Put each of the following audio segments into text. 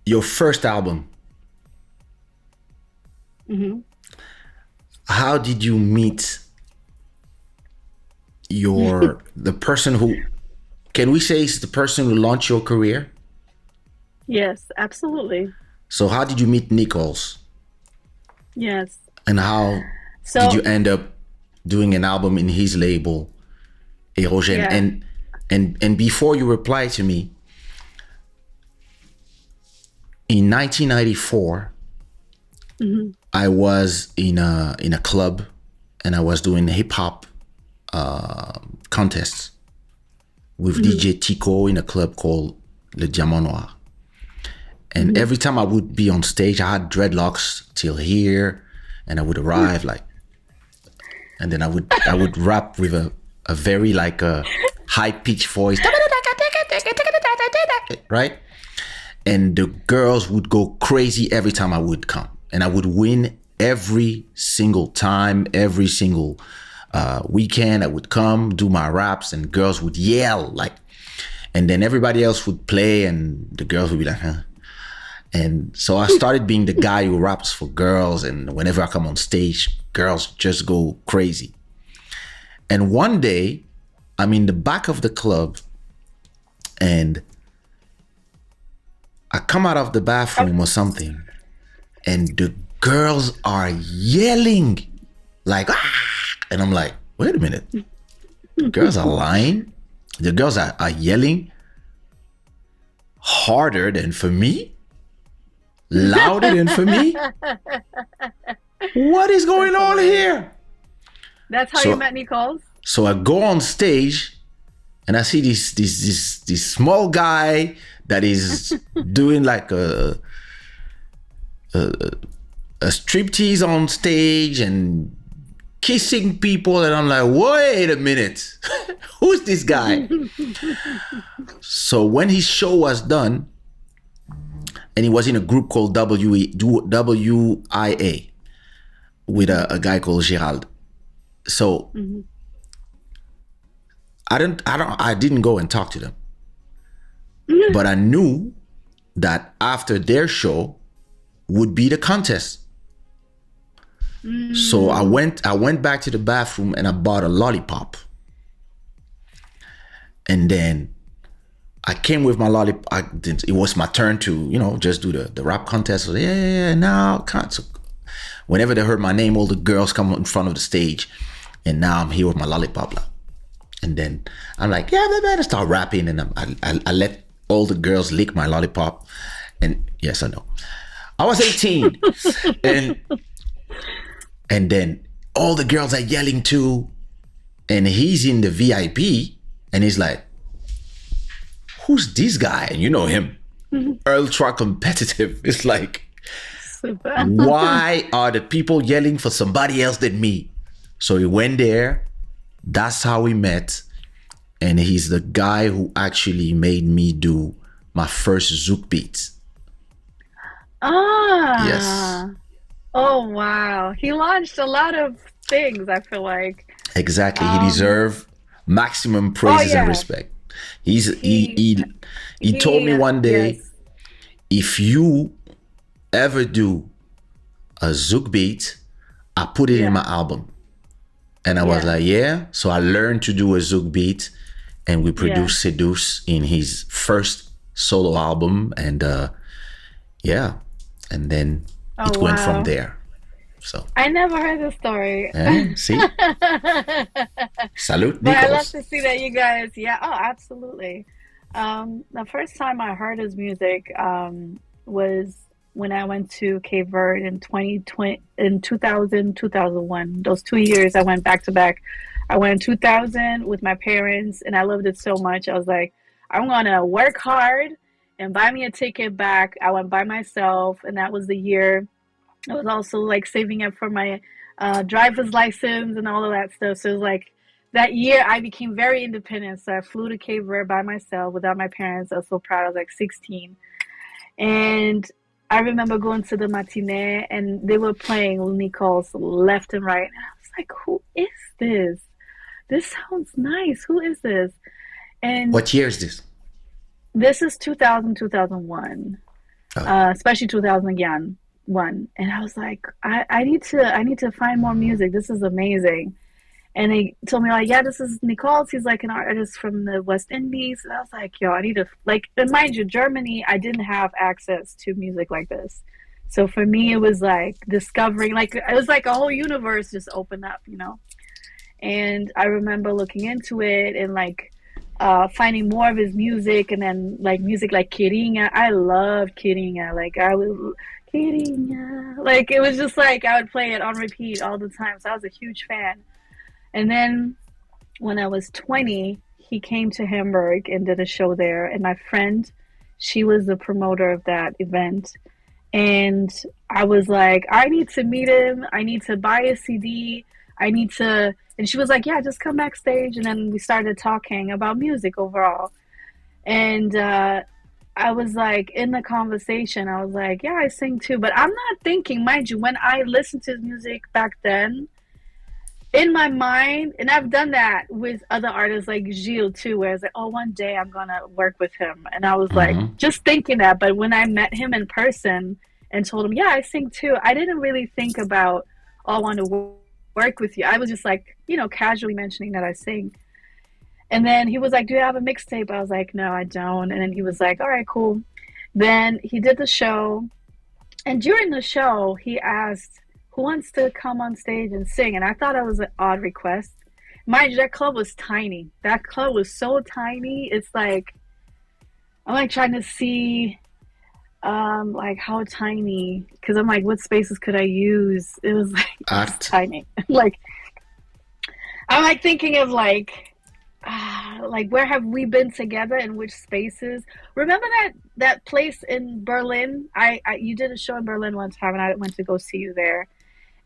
your first album. Mm-hmm. How did you meet the person who, can we say is the person who launched your career? Yes, absolutely. So how did you meet Nichols? Yes. And how did you So, end up doing an album in his label, Erogen? yeah. And before you reply to me, in 1994, Mm-hmm. I was in a club and I was doing hip hop contests with Mm-hmm. DJ Tico in a club called Le Diamant Noir. And Mm-hmm. every time I would be on stage, I had dreadlocks till here, and I would arrive like, and then I would rap with a very like a high pitched voice, right? And the girls would go crazy every time I would come, and I would win every single time, every single weekend. I would come do my raps, and girls would yell like, and then everybody else would play, and the girls would be like, huh. And so I started being the guy who raps for girls, and whenever I come on stage, girls just go crazy. And one day, I'm in the back of the club, and I come out of the bathroom or something, and the girls are yelling like, ah! And I'm like, wait a minute, the girls are lying. The girls are yelling harder than for me, louder than for me. What is going That's on hilarious. here? That's how you So met Nichols? so I go on stage and I see this small guy that is doing like a striptease on stage and kissing people, and I'm like, wait a minute, who's this guy? So when his show was done, and he was in a group called WIA with a guy called Gerald. So Mm-hmm. I didn't go and talk to them, but I knew that after their show would be the contest. So I went back to the bathroom and I bought a lollipop. And then I came with my lollipop. It was my turn to, just do the rap contest. So, yeah, now can't. So whenever they heard my name, all the girls come in front of the stage, and now I'm here with my lollipop. And then I'm like, yeah, they better start rapping, and I let all the girls lick my lollipop. And yes, I know, I was 18, and then all the girls are yelling too, and he's in the VIP, and he's like, who's this guy? And you know him, ultra competitive. It's like, Super. why are the people yelling for somebody else than me? So he went there. That's how we met. And he's the guy who actually made me do my first Zouk beat. Yes, Ah. Oh, wow. He launched a lot of things, I feel like. exactly. He Um, deserved maximum oh praises and yeah. respect. He's He he told me one day, yes. if you ever do a Zouk beat, I put it in Yeah. my album. And I was Yeah. like, yeah. So I learned to do a Zouk beat, and we Yeah. produced Seduce in his first solo album. And yeah, and then it Oh, went from wow. there. So, I never heard the story. see, salute But I love Nichols. to see that you guys, yeah, oh, absolutely. The first time I heard his music was when I went to Cape Verde in 2020, in 2000, 2001. Those 2 years I went back to back. I went in 2000 with my parents, and I loved it so much. I was like, I'm gonna work hard and buy me a ticket back. I went by myself, and that was the year. I was also like saving up for my driver's license and all of that stuff. So it was like that year I became very independent. So I flew to Cape Verde by myself without my parents. I was so proud. I was like 16. And I remember going to the matinee and they were playing Nichols left and right. And I was like, who is this? This sounds nice. Who is this? And What year is this? this is 2000, 2001. Oh. especially 2000 again one. And I was like, I need to find more music. This is amazing. And they told me like, yeah, this is Nichols. He's like an artist from the West Indies. And I was like, yo, I need to like. And mind you, Germany, I didn't have access to music like this. So for me, it was like discovering, like it was like a whole universe just opened up, you know. And I remember looking into it and like finding more of his music, and then like music like Kirinha. I loved Kirinha. Like I was Kirinha. Like it was just like I would play it on repeat all the time. So I was a huge fan. And then when I was 20, he came to Hamburg and did a show there. And my friend, she was the promoter of that event. And I was like, I need to meet him. I need to buy a CD. I need to. And she was like, yeah, just come backstage. And then we started talking about music overall. And I was like, in the conversation, I was like, yeah, I sing too. But I'm not thinking, mind you, when I listened to his music back then, in my mind, and I've done that with other artists like Gilles too, where it's like, oh, one day I'm gonna work with him. And I was like, Mm-hmm. just thinking that. But when I met him in person and told him, yeah, I sing too, I didn't really think about, oh, I want to work with you. I was just like, you know, casually mentioning that I sing. And then he was like, do you have a mixtape? I was like, no, I don't. And then he was like, all right, cool. Then he did the show. And during the show, he asked, who wants to come on stage and sing? And I thought that was an odd request. Mind you, that club was tiny. That club was so tiny. It's like, I'm like trying to see like how tiny, because I'm like, what spaces could I use? It was like, it was Art. tiny. Like, I'm like thinking of like where have we been together in which spaces? Remember that place in Berlin? I you did a show in Berlin one time, and I went to go see you there.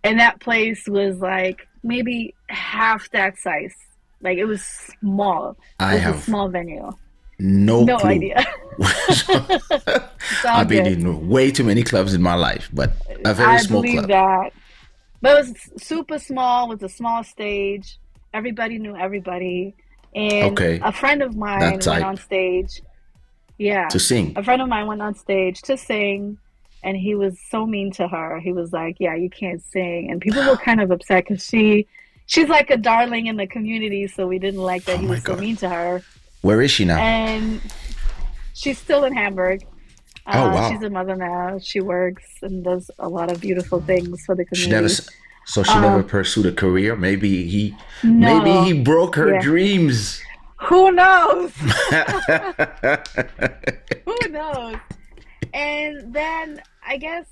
And that place was like maybe half that size. Like it was small. It I was a have small venue. no No clue. idea. It's all I've been good. in way too many clubs in my life, but a very I small believe club. that. But it was super small with a small stage. Everybody knew everybody. And Okay, a friend of that mine went on type stage. Yeah. to sing. A friend of mine went on stage to sing, and he was so mean to her. He was like, yeah, you can't sing. And people were kind of upset because she's like a darling in the community, so we didn't like that Oh he my was so god, mean to her. where is she now? And she's still in Hamburg. Oh She's wow, a mother now. She works and does a lot of beautiful things for the she never. community. So she never Uh, pursued a career. Maybe he no, broke her yeah. dreams. Who knows? Who knows? And then I guess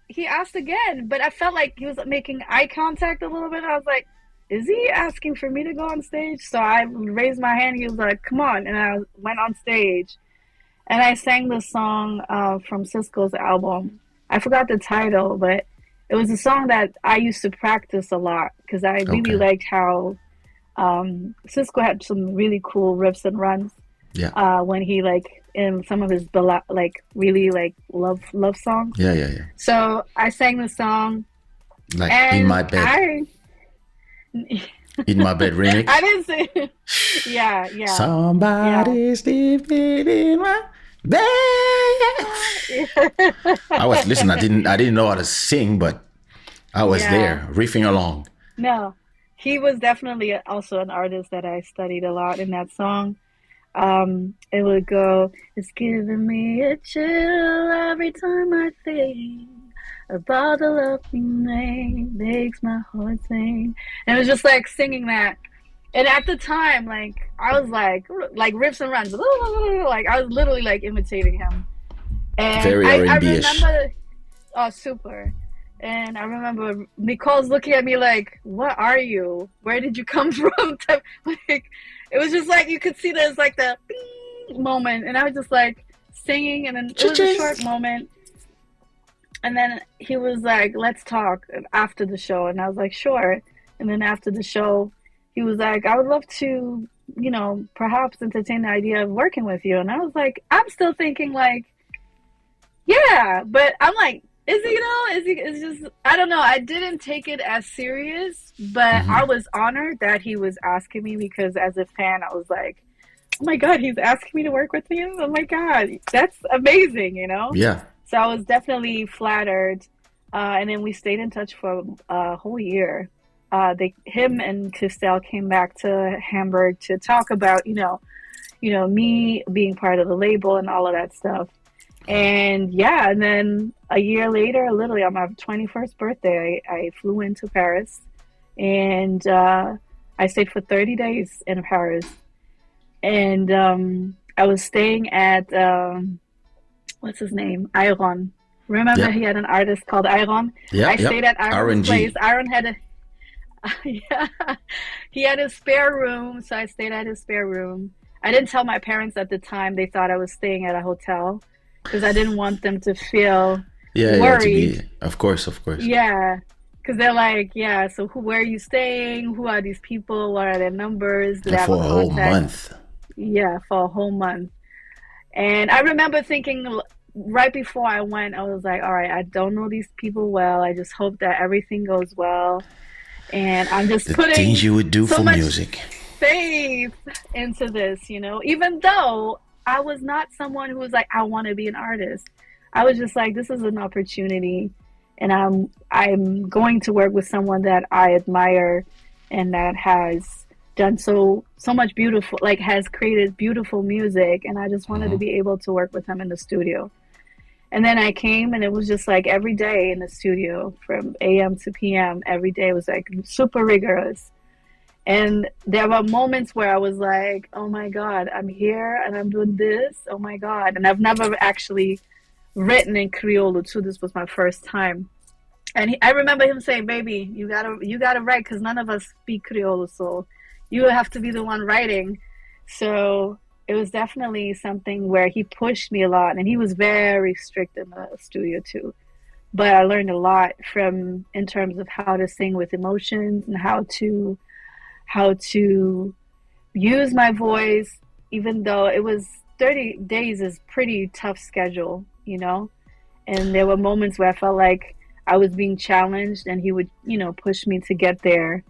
he asked again, but I felt like he was making eye contact a little bit. I was like, is he asking for me to go on stage? So I raised my hand. He was like, come on. And I went on stage and I sang the song from Cisco's album. I forgot the title, but it was a song that I used to practice a lot because I really Okay, liked how Cisco had some really cool riffs and runs yeah, when he like in some of his like really like love songs. yeah, yeah, yeah. So I sang the song, Like and in my bed remix. I didn't say yeah, yeah, yeah. Somebody's sleeping in my bed. I was listening. I didn't know how to sing, but I was Yeah. there riffing along. No, he was definitely also an artist that I studied a lot in that song. It would go, it's giving me a chill every time I think about the love we made, makes my heart sing. And it was just like singing that. And at the time, like I was like riffs and runs, like I was literally like imitating him. And Very I R&B ish. remember, oh, super. And I remember Nicole's looking at me like, "What are you? Where did you come from?" Like, it was just like you could see there's like the bing moment, and I was just like singing, and then it was a Cha-ching. short moment, and then he was like, "Let's talk after the show," and I was like, "Sure." And then after the show, he was like, "I would love to, you know, perhaps entertain the idea of working with you," and I was like, I'm still thinking like yeah, but I'm like, is he, you know, is he, it's just, I don't know. I didn't take it as serious, but I Hmm. was honored that he was asking me because as a fan, I was like, oh my God, he's asking me to work with him. Oh my God, that's amazing, you know? Yeah, So I was definitely flattered. And then we stayed in touch for a whole year. Him and Christelle came back to Hamburg to talk about, me being part of the label and all of that stuff. And yeah, and then a year later, literally on my 21st birthday, I flew into Paris and I stayed for 30 days in Paris. And I was staying at, what's his name? Iron. Remember, Yeah, he had an artist called Iron. yeah, I yeah. stayed at Iron's place. RNG. Iron had a, yeah, he had a spare room, so I stayed at his spare room. I didn't tell my parents at the time. They thought I was staying at a hotel because I didn't want them to feel Yeah, yeah. To worried. be, of course, of course. Yeah, because they're like, yeah, so where are you staying? Who are these people? What are their numbers? Do they And have a for a whole contact? month. Yeah, for a whole month. And I remember thinking right before I went, I was like, all right, I don't know these people well. I just hope that everything goes well. And I'm just The things putting you would do so for much music. faith into this, even though I was not someone who was like, I want to be an artist. I was just like, this is an opportunity, and I'm going to work with someone that I admire and that has done so much beautiful, like has created beautiful music, and I just wanted to Hmm. be able to work with him in the studio. And then I came and it was just like every day in the studio from AM to PM, every day was like super rigorous. And there were moments where I was like, oh my God, I'm here and I'm doing this. Oh my God. And I've never actually written in Creole too. This was my first time. And I remember him saying, baby, you gotta write because none of us speak Creole. So you have to be the one writing. So it was definitely something where he pushed me a lot and he was very strict in the studio too. But I learned a lot from in terms of how to sing with emotions and how to use my voice, even though it was 30 days is pretty tough schedule, And there were moments where I felt like I was being challenged and he would, push me to get there.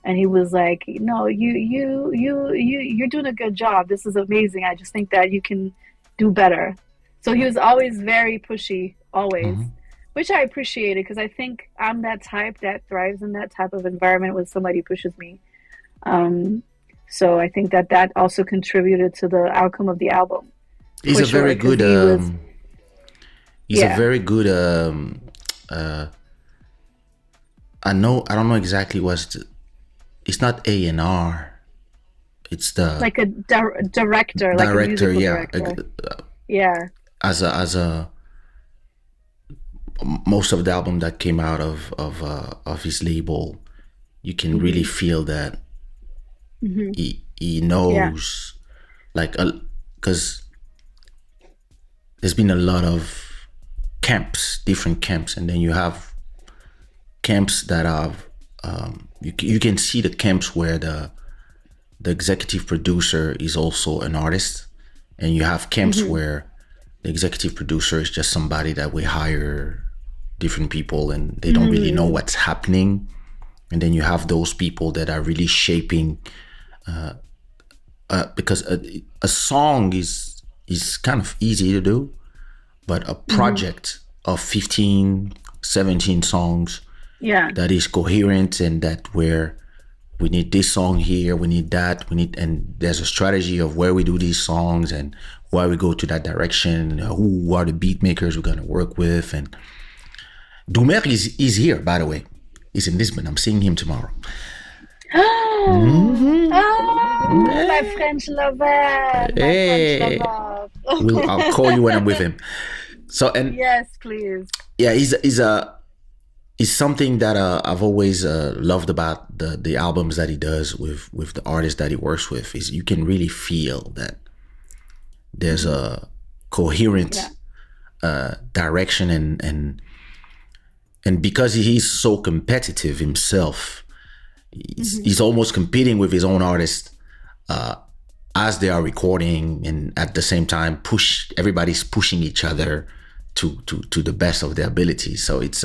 And he was like, no, you're doing a good job. This is amazing. I just think that you can do better. So he was always very pushy, always, Hmm. which I appreciated because I think I'm that type that thrives in that type of environment when somebody pushes me. Um, so I think that also contributed to the outcome of the album He's for a sure. very Because good. he was, He's a yeah, very good. Uh, I know. I don't know exactly what's. It's not A&R. It's the like a director, like a director. musical Yeah. director. Yeah. As a most of the album that came out of his label, you can really Hmm. feel that Hmm. he Yeah. knows, like, because there's been a lot of camps, different camps, and then you have camps that have you can see the camps where the executive producer is also an artist, and you have camps Hmm. where the executive producer is just somebody that we hire different people and they don't really know Mm. what's happening, and then you have those people that are really shaping, because a song is kind of easy to do, but a Hmm. project of 15, 17 songs Yeah. that is coherent and that where we need this song here, we need that, we need, and there's a strategy of where we do these songs and why we go to that direction, who are the beat makers we're going to work with. And Dumer is here, by the way. He's in Lisbon. I'm seeing him tomorrow. Mm-hmm. Oh, my Hey, French lover, my French hey. lover. I'll call you when I'm with him. So, and Yes, please. yeah, he's something that I've always loved about the albums that he does with the artists that he works with, is you can really feel that there's Hmm. a coherent Yeah. direction, and because he's so competitive himself, Hmm. he's almost competing with his own artists as they are recording, and at the same time everybody's pushing each other to the best of their abilities. So it's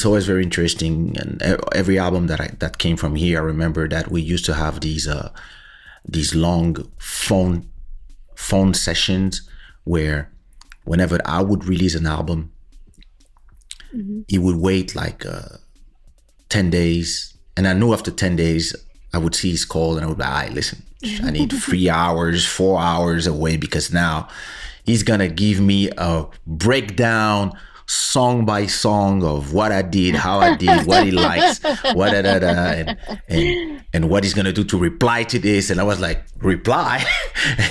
always very interesting. And every album that came from here, I remember that we used to have these long phone sessions where whenever I would release an album, Mhm. he would wait like 10 days. And I knew after 10 days, I would see his call and I would be like, all right, listen, I need 3 hours, 4 hours away because now he's going to give me a breakdown song by song of what I did, how I did, what he likes, what da da da, and what he's gonna do to reply to this. And I was like, reply,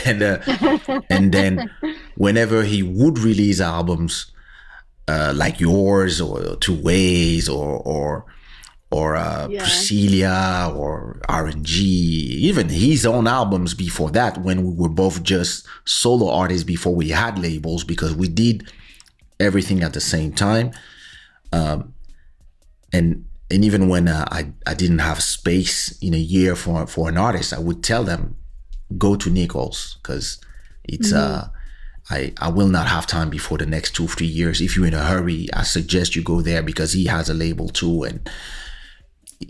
and then whenever he would release albums, like yours or Two Ways or Yeah. Priscilla or RNG, even his own albums before that, when we were both just solo artists before we had labels, because we did everything at the same time. And even when I didn't have space in a year for an artist, I would tell them, go to Nichols, because it's I will not have time before the next 2-3 years. If you're in a hurry, I suggest you go there because he has a label too, and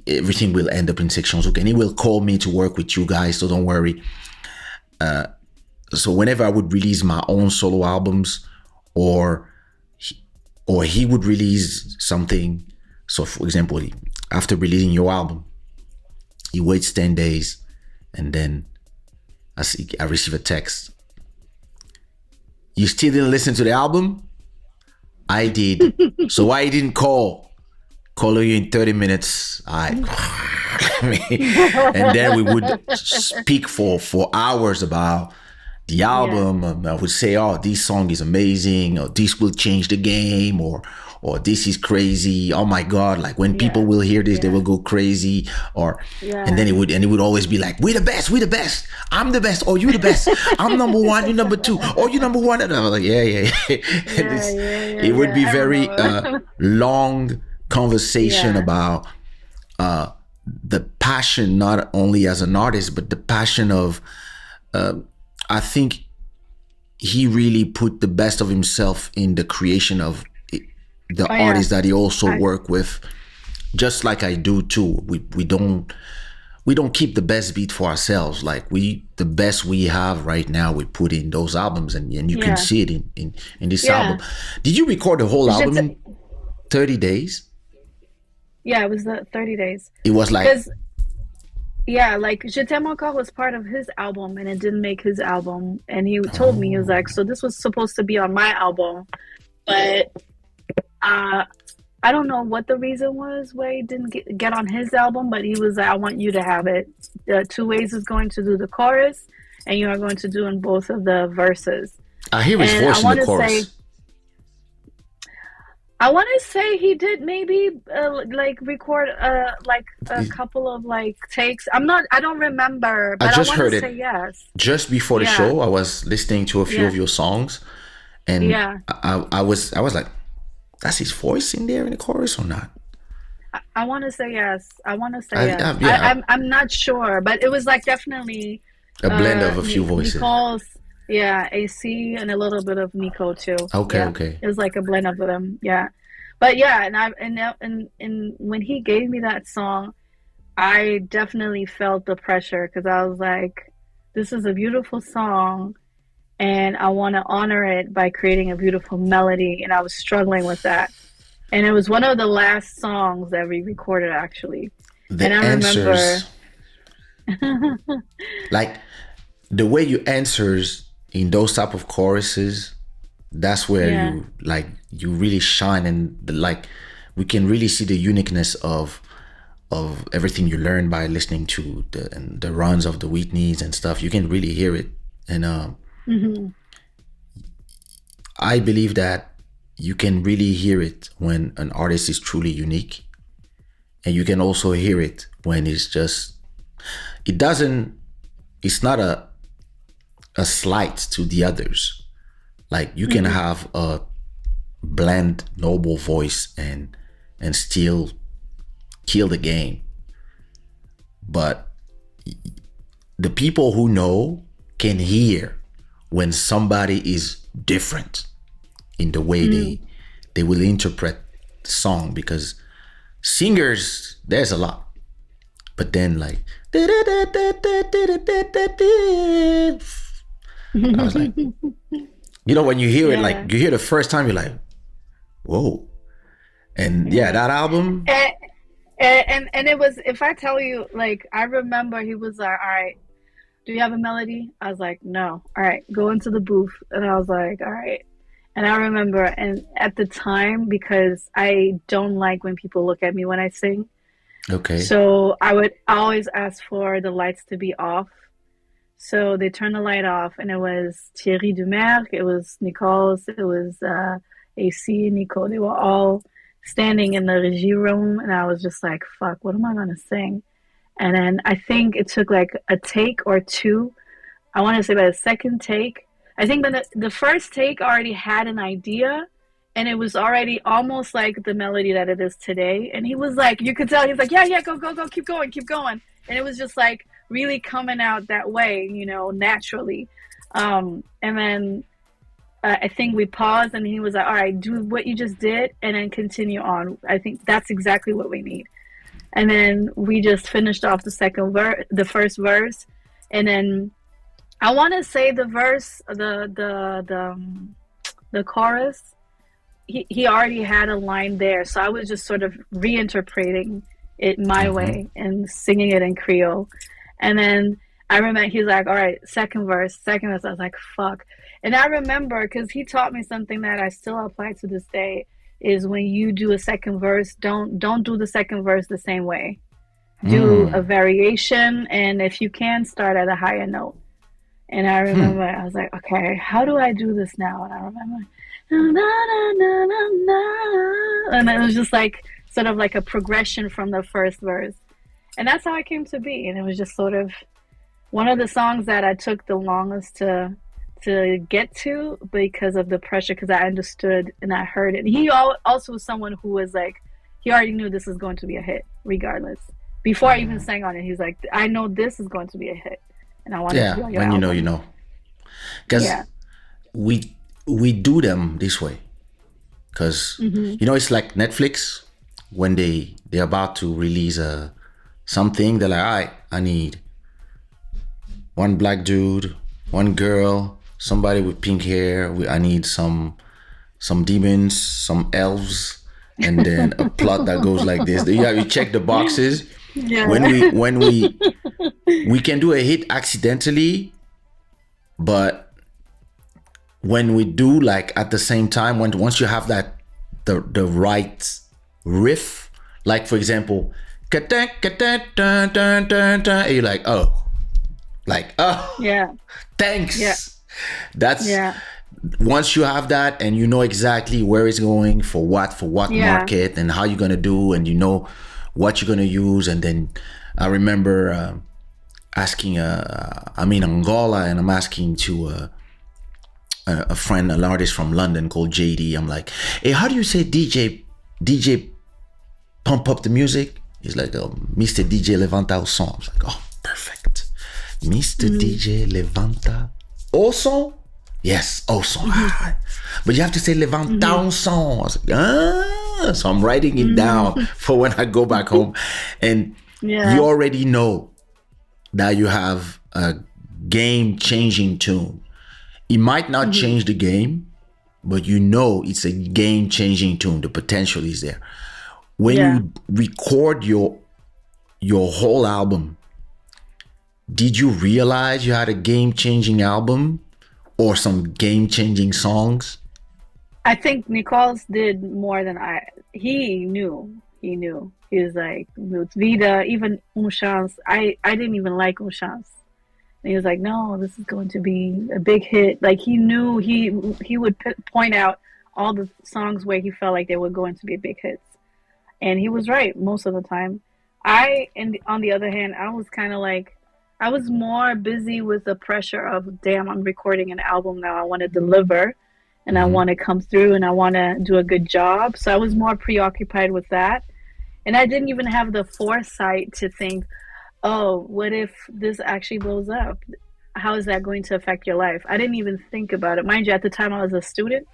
everything will end up in sections. Okay, and he will call me to work with you guys, so don't worry. So whenever I would release my own solo albums, or he would release something. So for example, after releasing your album, he waits 10 days, and then I receive a text. You still didn't listen to the album? I did. So why you didn't call you in 30 minutes? And then we would speak for hours about the album. I would say, oh, this song is amazing, or this will change the game, or this is crazy. Oh my God, like when people will hear this, they will go crazy. And then he would always be like, we're the best. I'm the best. Oh, you the best. I'm number one, you number two. Oh, you number one. And I was like, yeah. It would be very long conversation about the passion, not only as an artist, but the passion of, I think he really put the best of himself in the creation of the artists that he also work with, just like I do too. We don't keep the best beat for ourselves. Like the best we have right now, we put in those albums, and you can see it in this album. Did you record the whole album in 30 days? Yeah, it was the 30 days. It was like, like Je t'aime encore was part of his album, and it didn't make his album. And he told me, he was like, so this was supposed to be on my album, but I don't know what the reason was why he didn't get on his album, but he was like, I want you to have it. Two Ways is going to do the chorus, and you are going to do in both of the verses. I hear his voice in the chorus. I want to say he did maybe like record like a couple of like takes. I don't remember, but I just heard to it. Say yes. Just before the show, I was listening to a few of your songs, and I was like, that's his voice in there in the chorus or not? I want to say yes. Yes. I'm not sure, but it was like definitely a blend of a few voices. Nichols, AC, and a little bit of Nico too. Okay. It was like a blend of them. Yeah, but and when he gave me that song, I definitely felt the pressure, because I was like, this is a beautiful song, and I want to honor it by creating a beautiful melody, and I was struggling with that. And it was one of the last songs that we recorded, actually. The answers, like the way you answers in those type of choruses, that's where you really shine, and we can really see the uniqueness of everything you learn by listening to the runs of the Whitneys and stuff. You can really hear it, and I believe that you can really hear it when an artist is truly unique, and you can also hear it when it's not a slight to the others. Like you can have a bland, noble voice and still kill the game, but the people who know can hear when somebody is different in the way they will interpret the song, because singers, there's a lot, but then like I was like, You know, when you hear it, like Yeah. you hear the first time, you're like, whoa. And yeah, Yeah. that album. And, and it was, if I tell you, like, I remember he was like, all right, do you have a melody? I was like, no. All right, go into the booth. And I was like, all right. And I remember, and at the time, because I don't like when people look at me when I sing, Okay. so I would always ask for the lights to be off. So they turned the light off, and it was Thierry Dumerc, it was Nichols, it was AC, Nico. They were all standing in the regie room, and I was just like, fuck, what am I going to sing? And then I think it took like a take or two. I want to say by the second take, I think by the first take I already had an idea, and it was already almost like the melody that it is today. And he was like, you could tell, he's like, yeah, yeah, go, go, go, keep going, keep going. And it was just like really coming out that way, you know, naturally. And then I think we paused, and he was like, all right, do what you just did, and then continue on. I think that's exactly what we need. And then we just finished off the first verse, and then I want to say the verse, the chorus. He already had a line there, so I was just sort of reinterpreting it my Mm-hmm. way and singing it in Creole. And then I remember he's like, "All right, second verse, second verse." I was like, "Fuck!" And I remember because he taught me something that I still apply to this day is when you do a second verse, don't do the second verse the same way. Do a Mm. variation, and if you can, start at a higher note. And I Hmm. remember I was like, okay, how do I do this now? And I remember, na, na, na, na, na. And it was just like sort of like a progression from the first verse. And that's how I came to be. And it was just sort of one of the songs that I took the longest to get to because of the pressure, because I understood and I heard it. He also was someone who was like, he already knew this is going to be a hit, regardless. Before I even sang on it, he's like, I know this is going to be a hit, and I want it to Yeah, be on your when you know, you album. know. Because Yeah. we do them this way. Because Hmm. you know, it's like Netflix when they're about to release something. They're like, all right, I need one black dude, one girl, somebody with pink hair. I need some demons, some elves, and then a plot that goes like this. Yeah, you check the boxes. When Yeah. we can do a hit accidentally, but when we do like at the same time, when once you have that the right riff, like for example, and you're like oh, Yeah. Yeah. thanks. That's Yeah. once you have that and you know exactly where it's going for what Yeah. market and how you're gonna do and you know what you're gonna use and then I remember asking I'm in Angola and I'm asking to a friend, an artist from London called JD. I'm like, hey, how do you say DJ pump up the music? He's like, oh, Mr. DJ levanta o son. I was like, oh, perfect. Mr. Mm-hmm. DJ levanta o son. Yes, au son. Mm-hmm. But you have to say levanta Mm-hmm. un son. I was like, ah. So I'm writing it down Mm-hmm. for when I go back home. And you Yeah. already know that you have a game changing tune. It might not Mm-hmm. change the game, but you know it's a game changing tune. The potential is there. When Yeah. you record your whole album, did you realize you had a game changing album or some game changing songs? I think Nichols did more than I. He knew. He knew. He was like, Vida, even Un Chance. I didn't even like Un Chance. And he was like, no, this is going to be a big hit. Like he knew he would point out all the songs where he felt like they were going to be big hits. And he was right most of the time. And on the other hand, I was kind of like, I was more busy with the pressure of, damn, I'm recording an album now. I want to deliver and I Mm-hmm. want to come through and I want to do a good job. So I was more preoccupied with that. And I didn't even have the foresight to think, oh, what if this actually blows up? How is that going to affect your life? I didn't even think about it. Mind you, at the time I was a student,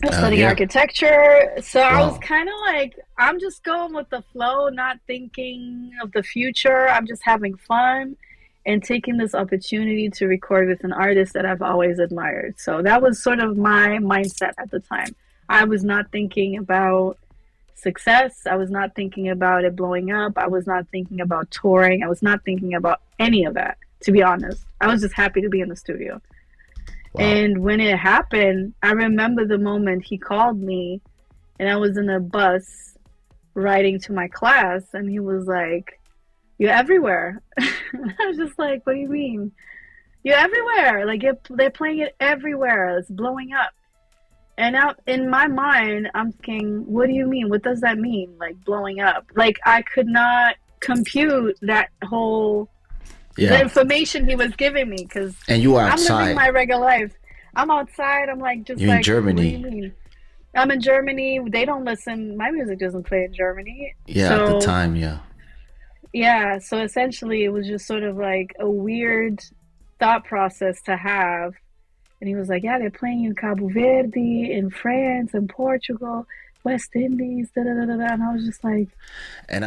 I was studying Yeah. architecture. So I was Wow. kind of like, I'm just going with the flow, not thinking of the future. I'm just having fun. and taking this opportunity to record with an artist that I've always admired. So that was sort of my mindset at the time. I was not thinking about success. I was not thinking about it blowing up. I was not thinking about touring. I was not thinking about any of that, to be honest. I was just happy to be in the studio. Wow. And when it happened, I remember the moment he called me and I was in a bus riding to my class and he was like, "You're everywhere." I was just like, "What do you mean?" "You're everywhere. Like they're playing it everywhere. It's blowing up." And out in my mind, I'm thinking, "What do you mean? What does that mean? Like blowing up?" Like I could not compute that whole the Yeah. information he was giving me because And you are I'm living outside. my regular life. I'm outside. I'm like, just You're in like, what do you Germany. mean? I'm in Germany. They don't listen. My music doesn't play in Germany. Yeah, at the So time, yeah. yeah, so essentially it was just sort of like a weird thought process to have. And he was like, "Yeah, they're playing in Cabo Verde, in France, in Portugal, West Indies, da da da da." And I was just like, And